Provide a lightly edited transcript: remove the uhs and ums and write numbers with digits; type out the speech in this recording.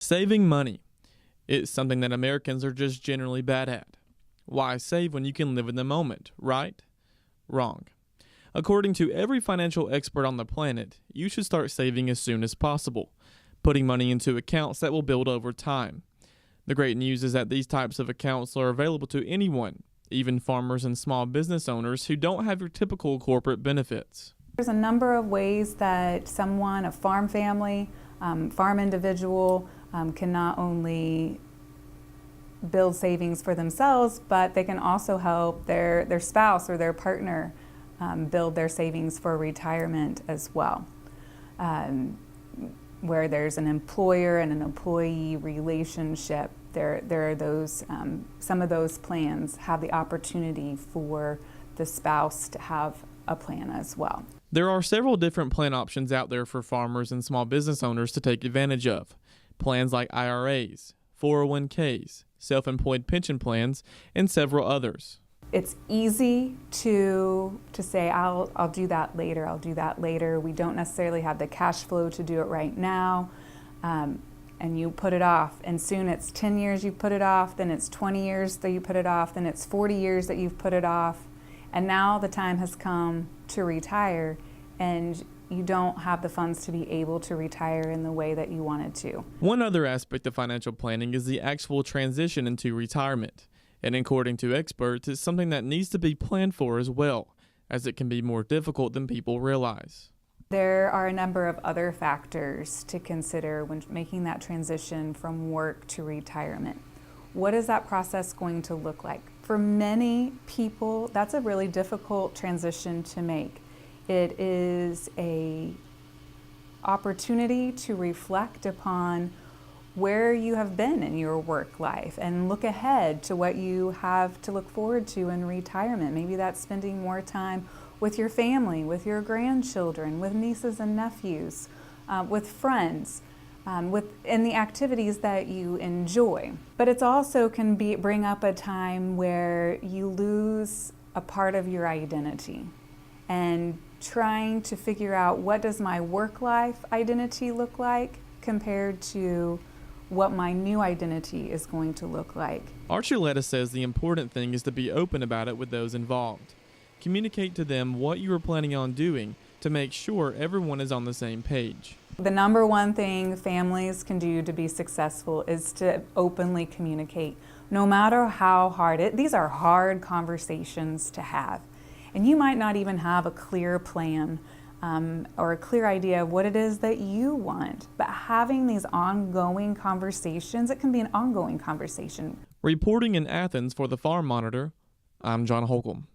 Saving money. It's something that Americans are just generally bad at. Why save when you can live in the moment, right? Wrong. According to every financial expert on the planet, you should start saving as soon as possible, putting money into accounts that will build over time. The great news is that these types of accounts are available to anyone, even farmers and small business owners who don't have your typical corporate benefits. There's a number of ways that someone, a farm family, farm individual, can not only build savings for themselves, but they can also help their spouse or their partner build their savings for retirement as well. Where there's an employer and an employee relationship, there are those, some of those plans have the opportunity for the spouse to have a plan as well. There are several different plan options out there for farmers and small business owners to take advantage of. Plans like IRAs, 401ks, self-employed pension plans, and several others. It's easy to say, I'll do that later, I'll do that later. We don't necessarily have the cash flow to do it right now. And you put it off, and soon it's 10 years you put it off, then it's 20 years that you put it off, then it's 40 years that you've put it off. And now the time has come to retire, and you don't have the funds to be able to retire in the way that you wanted to. One other aspect of financial planning is the actual transition into retirement. And according to experts, it's something that needs to be planned for as well, as it can be more difficult than people realize. There are a number of other factors to consider when making that transition from work to retirement. What is that process going to look like? For many people, that's a really difficult transition to make. It is an opportunity to reflect upon where you have been in your work life and look ahead to what you have to look forward to in retirement. Maybe that's spending more time with your family, with your grandchildren, with nieces and nephews, with friends, in the activities that you enjoy. But it's also can bring up a time where you lose a part of your identity and trying to figure out, what does my work life identity look like compared to what my new identity is going to look like. Archuleta says the important thing is to be open about it with those involved. Communicate to them what you are planning on doing to make sure everyone is on the same page. The number one thing families can do to be successful is to openly communicate, no matter how hard these are hard conversations to have. And you might not even have a clear plan or a clear idea of what it is that you want. But having these ongoing conversations, it can be an ongoing conversation. Reporting in Athens for the Farm Monitor, I'm John Holcomb.